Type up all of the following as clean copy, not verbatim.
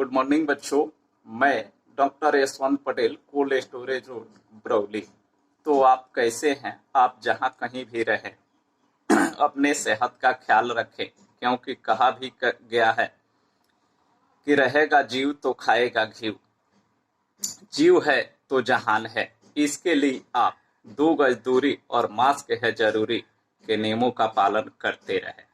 Good morning बच्चों। मैं doctor Yashwant Patel, cold storage road, Barauli. तो आप कैसे हैं? आप जहां कहीं भी रहें अपने सेहत का ख्याल रखें, क्योंकि कहा भी गया है कि रहेगा जीव तो खाएगा घीव। जीव है तो जहान है। इसके लिए आप 2 गज दूरी और मास्क है जरूरी के नियमों का पालन करते रहें,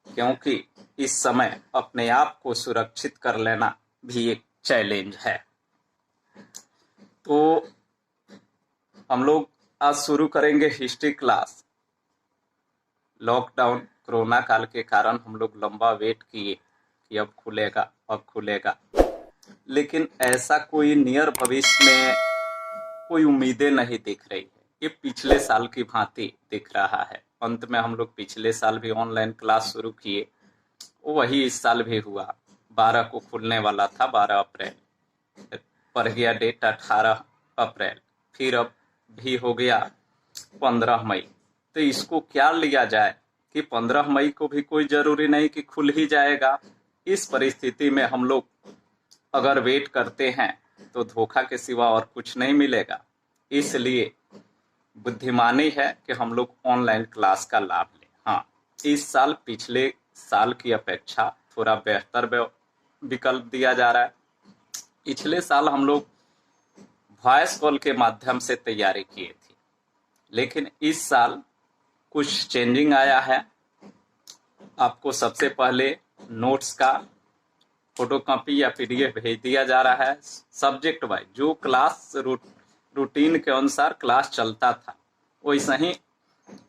क्योंकि इस समय अपने आप को सुरक्षित कर लेना भी एक चैलेंज है। तो हम लोग आज शुरू करेंगे हिस्ट्री क्लास। लॉकडाउन कोरोना काल के कारण हम लोग लंबा वेट किए कि अब खुलेगा, लेकिन ऐसा कोई नियर भविष्य में कोई उम्मीदें नहीं दिख रही है। ये पिछले साल की भांति दिख रहा है। अंत में हम लोग पिछले साल भी ऑनलाइन क्लास शुरू किए, वही इस साल भी हुआ। 12 को खुलने वाला था, 12 अप्रैल पड़ गया डेट 18 अप्रैल, फिर अब भी हो गया 15 मई। तो इसको क्या लिया जाए कि 15 मई को भी कोई जरूरी नहीं कि खुल ही जाएगा। इस परिस्थिति में हम लोग अगर वेट करते हैं तो धोखा के सिवा और कुछ नहीं मिलेगा। इसलिए बुद्धिमानी है कि हम लोग ऑनलाइन क्लास का लाभ लें। हाँ, इस साल पिछले साल की अपेक्षा थोड़ा बेहतर विकल्प दिया जा रहा है। पिछले साल हम लोग वॉइस कॉल के माध्यम से तैयारी किए थे, लेकिन इस साल कुछ चेंजिंग आया है। आपको सबसे पहले नोट्स का फोटोकॉपी या पीडीएफ भेज दिया जा रहा है सब्जेक्ट वाइज। जो क्लास रूटीन के अनुसार क्लास चलता था, वैसे ही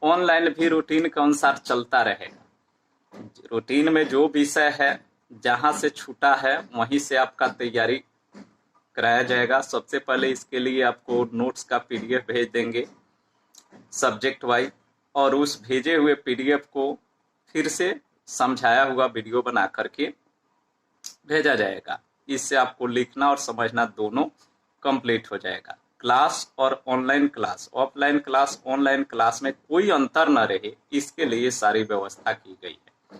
ऑनलाइन भी रूटीन के अनुसार चलता रहेगा। रूटीन में जो विषय है, जहां से छूटा है वहीं से आपका तैयारी कराया जाएगा। सबसे पहले इसके लिए आपको नोट्स का पीडीएफ भेज देंगे सब्जेक्ट वाइज, और उस भेजे हुए पीडीएफ को फिर से समझाया हुआ वीडियो बना करके भेजा जाएगा। इससे आपको लिखना और समझना दोनों कंप्लीट हो जाएगा। क्लास और online class, offline class online class में कोई अंतर न रहे, इसके लिए सारी व्यवस्था की गई है।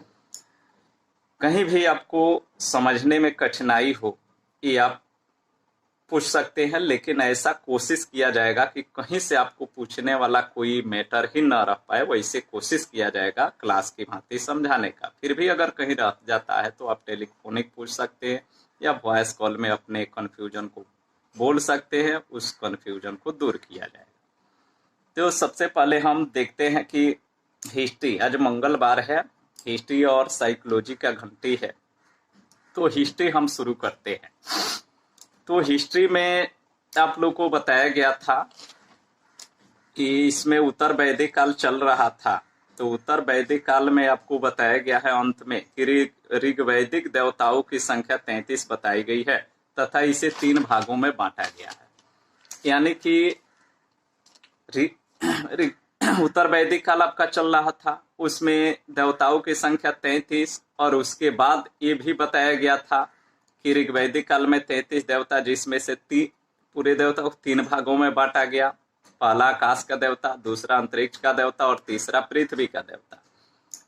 कहीं भी आपको समझने में कठिनाई हो, ये आप पूछ सकते हैं, लेकिन ऐसा कोशिश किया जाएगा कि कहीं से आपको पूछने वाला कोई मैटर ही न रह पाए। वैसे कोशिश किया जाएगा क्लास की भांति समझाने का। फिर भी अगर कहीं रह जाता है तो आप टेलीफोनिक पूछ सकते हैं या वॉइस कॉल में अपने कन्फ्यूजन को बोल सकते हैं, उस कन्फ्यूजन को दूर किया जाएगा। तो सबसे पहले हम देखते हैं कि हिस्ट्री, आज मंगलवार है, हिस्ट्री और साइकोलॉजी का घंटी है, तो हिस्ट्री हम शुरू करते हैं। तो हिस्ट्री में आप लोगों को बताया गया था कि इसमें उत्तर वैदिक काल चल रहा था। तो उत्तर वैदिक काल में आपको बताया गया है अंत में कि ऋग्वैदिक देवताओं की संख्या 33 बताई गई है, तथा इसे 3 भागों में बांटा गया है। यानी कि उत्तर वैदिक काल आपका चल रहा था, उसमें देवताओं की संख्या 33, और उसके बाद ये भी बताया गया था कि ऋग्वैदिक काल में 33 देवता, जिसमें से पूरे देवता को 3 भागों में बांटा गया। पहला आकाश का देवता, दूसरा अंतरिक्ष का देवता और तीसरा पृथ्वी का देवता।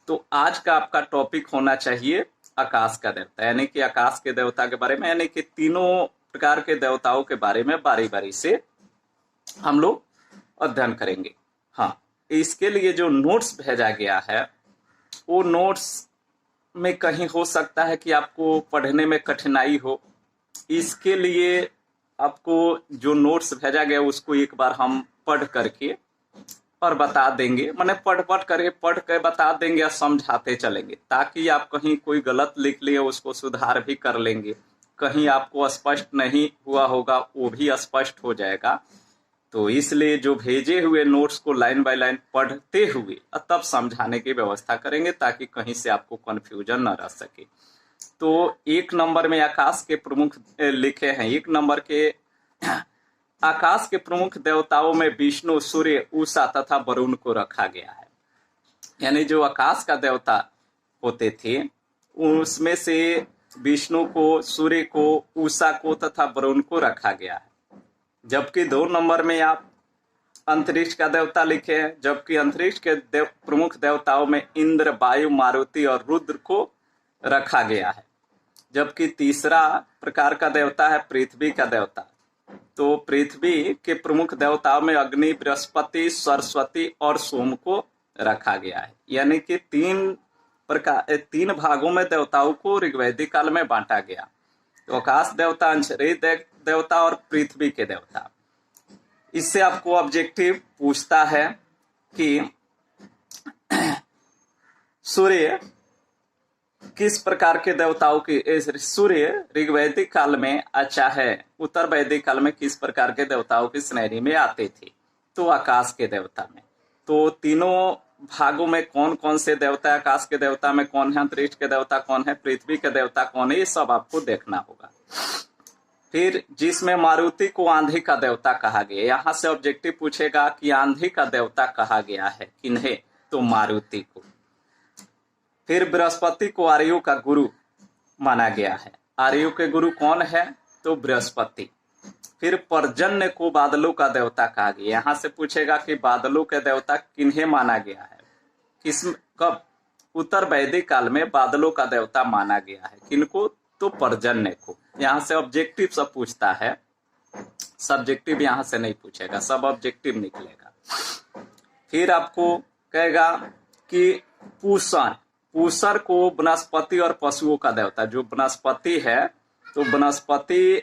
तो आज का आपका टॉपिक होना चाहिए आकाश का देवता, यानी कि आकाश के देवता के बारे में, यानी कि तीनों प्रकार के देवताओं के बारे में बारी बारी से हम लोग अध्ययन करेंगे। हाँ, इसके लिए जो नोट्स भेजा गया है, वो नोट्स में कहीं हो सकता है कि आपको पढ़ने में कठिनाई हो। इसके लिए आपको जो नोट्स भेजा गया उसको एक बार हम पढ़ करके और बता देंगे, माने पढ़ के बता देंगे और समझाते चलेंगे, ताकि आप कहीं कोई गलत लिख लिए उसको सुधार भी कर लेंगे। कहीं आपको स्पष्ट नहीं हुआ होगा, वो भी स्पष्ट हो जाएगा। तो इसलिए जो भेजे हुए नोट्स को लाइन बाय लाइन पढ़ते हुए तब समझाने की व्यवस्था करेंगे, ताकि कहीं से आपको कंफ्यूजन न रह सके। तो 1 नंबर में आकाश के प्रमुख लिखे हैं। 1 नंबर के आकाश के प्रमुख देवताओं में विष्णु, सूर्य, उषा तथा वरुण को रखा गया है। यानी जो आकाश का देवता होते थे, उसमें से विष्णु को, सूर्य को, उषा को तथा वरुण को रखा गया है। जबकि 2 नंबर में आप अंतरिक्ष का देवता लिखे हैं, जबकि अंतरिक्ष के प्रमुख देवताओं में इंद्र, वायु, मारुति और रुद्र को रखा गया है। जबकि तीसरा प्रकार का देवता है पृथ्वी का देवता। तो पृथ्वी के प्रमुख देवताओं में अग्नि, बृहस्पति, सरस्वती और सोम को रखा गया है। यानी कि तीन भागों में देवताओं को ऋग्वैदिक काल में बांटा गया। तो आकाश देवता, अंशरीर देवता और पृथ्वी के देवता। इससे आपको ऑब्जेक्टिव पूछता है कि सूर्य किस प्रकार के देवताओं की, सूर्य ऋग्वैदिक काल में अच्छा है, उत्तर वैदिक काल में किस प्रकार के देवताओं की श्रेणी में आते थे? तो आकाश के देवता में। तो तीनों भागों में कौन कौन से देवता, आकाश के देवता में कौन है, अंतरिक्ष के देवता कौन है, पृथ्वी के देवता कौन है, ये सब आपको देखना होगा। फिर जिसमें मारुति को आंधी का देवता कहा गया, यहां से ऑब्जेक्टिव पूछेगा कि आंधी का देवता कहा गया है किन्हें? तो मारुति को। फिर बृहस्पति को आर्यों का गुरु माना गया है। आर्यों के गुरु कौन है? तो बृहस्पति। फिर पर्जन्य को बादलों का देवता कहा गया। यहां से पूछेगा कि बादलों के देवता किन्हें माना गया है, कब? उत्तर वैदिक काल में बादलों का देवता माना गया है। किनको? तो पर्जन्य को। यहां से ऑब्जेक्टिव सब पूछता है, सब्जेक्टिव यहां से नहीं पूछेगा, सब ऑब्जेक्टिव निकलेगा। फिर आपको कहेगा कि पूषर को वनस्पति और पशुओं का देवता, जो वनस्पति है तो वनस्पति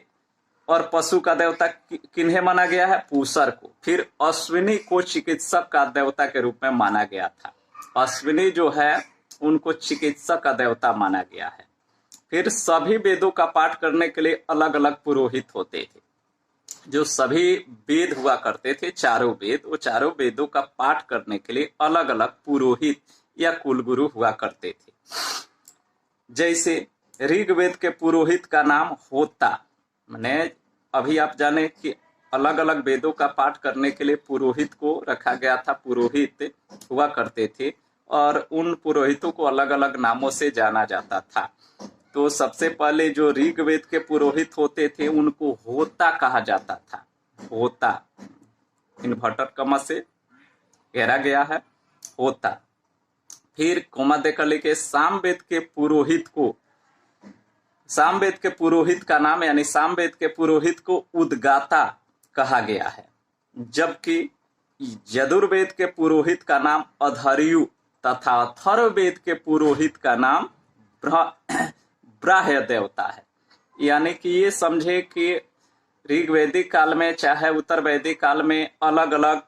और पशु का देवता किन्हें माना गया है? पूषर को। फिर अश्विनी को चिकित्सक का देवता के रूप में माना गया था। अश्विनी जो है उनको चिकित्सक का देवता माना गया है। फिर सभी वेदों का पाठ करने के लिए अलग अलग पुरोहित होते थे। जो सभी वेद हुआ करते थे, चारों वेद, वो चारों वेदों का पाठ करने के लिए अलग अलग पुरोहित या कुलगुरु हुआ करते थे। जैसे ऋग्वेद के पुरोहित का नाम होता, मैंने अभी आप जाने कि अलग अलग वेदों का पाठ करने के लिए पुरोहित को रखा गया था, पुरोहित हुआ करते थे और उन पुरोहितों को अलग अलग नामों से जाना जाता था। तो सबसे पहले जो ऋग्वेद के पुरोहित होते थे उनको होता कहा जाता था। होता, इन्वर्टर कमा से घेरा गया है, होता। फिर कोमा देकर लिखे सामवेद के पुरोहित को, सामवेद के पुरोहित का नाम यानी सामवेद के पुरोहित को उद्गाता कहा गया है। जबकि यजुर्वेद के पुरोहित का नाम अधर्यु तथा अथर्ववेद के पुरोहित का नाम ब्राह्य देवता है। यानी कि ये समझे कि ऋग्वैदिक काल में चाहे उत्तर वैदिक काल में अलग अलग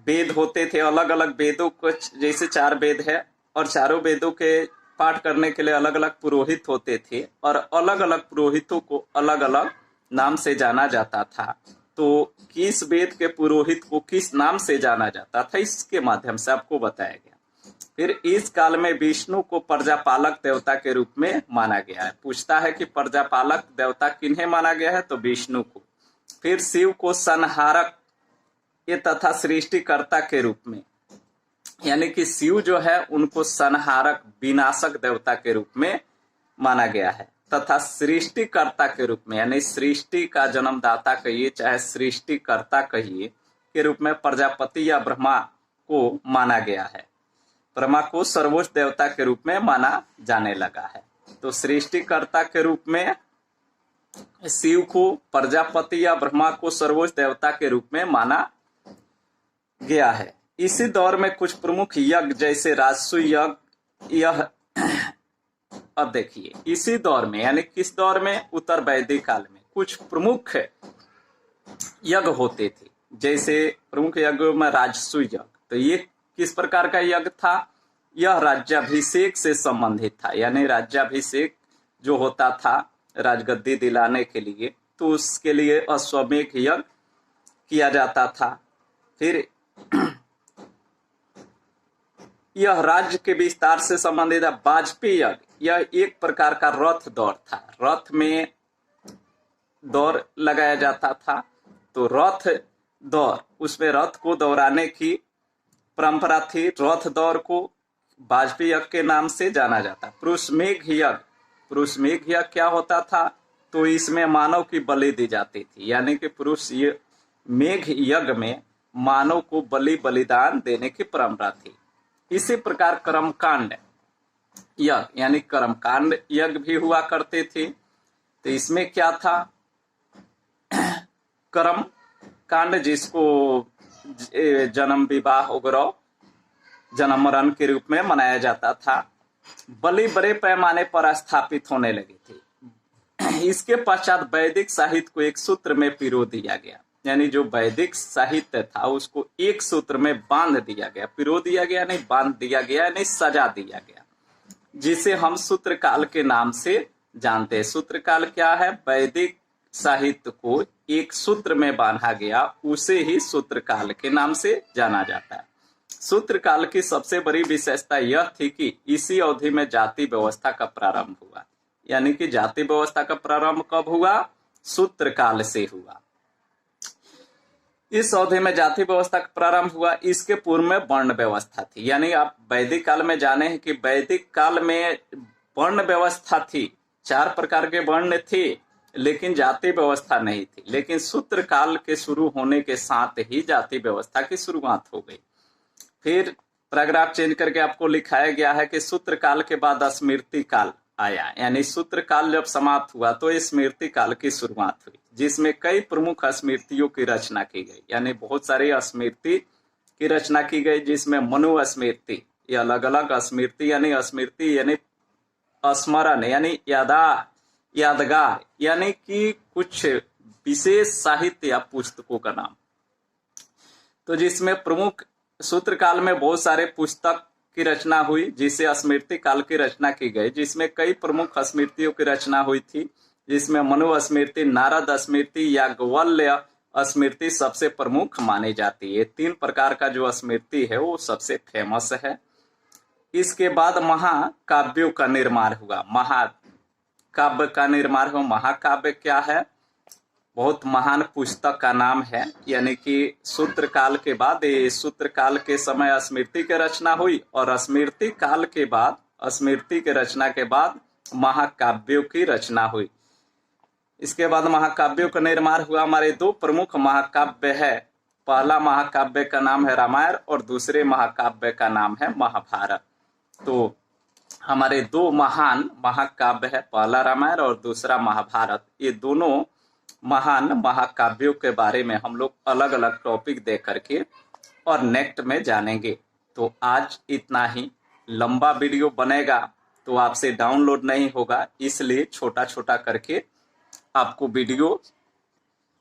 वेद होते थे। अलग अलग वेदों को, जैसे 4 वेद है और चारों वेदों के पाठ करने के लिए अलग अलग पुरोहित होते थे और अलग अलग पुरोहितों को अलग अलग नाम से जाना जाता था। तो किस वेद के पुरोहित को किस नाम से जाना जाता था, इसके माध्यम से आपको बताया गया। फिर इस काल में विष्णु को प्रजापालक देवता के रूप में माना गया है। पूछता है कि प्रजापालक देवता किन्हें माना गया है? तो विष्णु को। फिर शिव को संहारक ये तथा सृष्टिकर्ता के रूप में, यानी कि शिव जो है उनको संहारक, विनाशक देवता के रूप में माना गया है तथा सृष्टिकर्ता के रूप में, यानी सृष्टि का जन्मदाता कहिए चाहे सृष्टिकर्ता कहिए, के रूप में प्रजापति या ब्रह्मा को माना गया है। ब्रह्मा को सर्वोच्च देवता के रूप में माना जाने लगा है। तो सृष्टिकर्ता के रूप में शिव को, प्रजापति या ब्रह्मा को सर्वोच्च देवता के रूप में माना गया है। इसी दौर में कुछ प्रमुख यज्ञ जैसे राजसूय यज्ञ, यह अब देखिए इसी दौर में, यानी किस दौर में? उत्तर वैदिक काल में कुछ प्रमुख यज्ञ होते थे। जैसे प्रमुख यज्ञ में राजसूय यज्ञ, तो ये किस प्रकार का यज्ञ था? यह राज्याभिषेक से संबंधित था। यानी राज्याभिषेक जो होता था राजगद्दी दिलाने के लिए, तो उसके लिए अश्वमेध यज्ञ किया जाता था। फिर यह राज्य के विस्तार से संबंधित है। वाजपेयी यज्ञ, यह एक प्रकार का रथ दौड़ था। रथ में दौड़ लगाया जाता था, तो रथ दौड़, उसमें रथ को दौड़ाने की परंपरा थी। रथ दौड़ को वाजपेयी यज्ञ के नाम से जाना जाता। पुरुषमेघ यज्ञ, पुरुषमेघ यज्ञ क्या होता था? तो इसमें मानव की बलि दी जाती थी। यानी कि पुरुष मेघ यज्ञ में मानव को बलिदान देने की परंपरा थी। इसी प्रकार कर्मकांड, यज्ञ यानी कर्मकांड यज्ञ भी हुआ करते थे। तो इसमें क्या था, कर्म कांड जिसको जन्म विवाह वगैरह जन्म मरण के रूप में मनाया जाता था, बलि बड़े पैमाने पर स्थापित होने लगे थे। इसके पश्चात वैदिक साहित्य को एक सूत्र में पिरो दिया गया, यानी जो वैदिक साहित्य था उसको एक सूत्र में बांध दिया गया, पिरो दिया गया नहीं, बांध दिया गया नहीं, सजा दिया गया, जिसे हम सूत्र काल के नाम से जानते हैं। सूत्र काल क्या है, वैदिक साहित्य को एक सूत्र में बांधा गया, उसे ही सूत्र काल के नाम से जाना जाता है। सूत्र काल की सबसे बड़ी विशेषता यह थी कि इसी अवधि में जाति व्यवस्था का प्रारंभ हुआ, यानी कि जाति व्यवस्था का प्रारंभ कब हुआ, सूत्र काल से हुआ। इस अवधि में जाति व्यवस्था का प्रारंभ हुआ। इसके पूर्व में वर्ण व्यवस्था थी, यानी आप वैदिक काल में जाने हैं कि वैदिक काल में वर्ण व्यवस्था थी, 4 प्रकार के वर्ण थे, लेकिन जाति व्यवस्था नहीं थी। लेकिन सूत्र काल के शुरू होने के साथ ही जाति व्यवस्था की शुरुआत हो गई। फिर पैराग्राफ चेंज करके आपको लिखाया गया है कि सूत्र काल के बाद स्मृति काल आया, यानी सूत्र काल जब समाप्त हुआ तो स्मृति काल की शुरुआत हुई, जिसमें कई प्रमुख स्मृतियों की रचना की गई, यानी बहुत सारी स्मृति की रचना की गई, जिसमें मनु स्मृति, ये अलग अलग स्मृति यानी स्मरण यानी यादगार, यानी कि कुछ विशेष साहित्य या पुस्तकों का नाम। तो जिसमें प्रमुख सूत्र काल में बहुत सारे पुस्तक की रचना हुई, जिसे स्मृति काल की रचना की गई, जिसमें कई प्रमुख स्मृतियों की रचना हुई थी, जिसमें मनु स्मृति, नारद स्मृति, याज्ञवल्क्य स्मृति सबसे प्रमुख मानी जाती है। 3 प्रकार का जो स्मृति है वो सबसे फेमस है। इसके बाद महाकाव्यों का निर्माण हुआ, महाकाव्य का निर्माण हुआ। महाकाव्य क्या है, बहुत महान पुस्तक का नाम है, यानी कि सूत्र काल के बाद, सूत्र काल के समय स्मृति की रचना हुई और स्मृति काल के बाद, स्मृति के रचना के बाद महाकाव्यों की रचना हुई। इसके बाद महाकाव्यों का निर्माण हुआ। हमारे 2 प्रमुख महाकाव्य है, पहला महाकाव्य का नाम है रामायण और दूसरे महाकाव्य का नाम है महाभारत। तो हमारे 2 महान महाकाव्य है, पहला रामायण और दूसरा महाभारत। ये दोनों महान महाकाव्यों के बारे में हम लोग अलग अलग टॉपिक दे करके और नेक्स्ट में जानेंगे। तो आज इतना ही, लंबा वीडियो बनेगा तो आपसे डाउनलोड नहीं होगा, इसलिए छोटा छोटा करके आपको वीडियो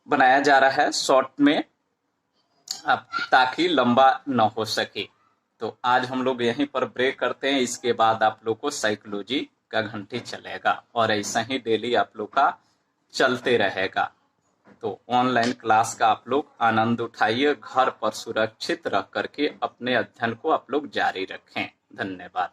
बनाया जा रहा है शॉर्ट में, ताकि लंबा न हो सके। तो आज हम लोग यहीं पर ब्रेक करते हैं। इसके बाद आप लोग को साइकोलॉजी का घंटी चलेगा और ऐसा ही डेली आप लोग का चलते रहेगा। तो ऑनलाइन क्लास का आप लोग आनंद उठाइए, घर पर सुरक्षित रह करके अपने अध्ययन को आप लोग जारी रखें। धन्यवाद।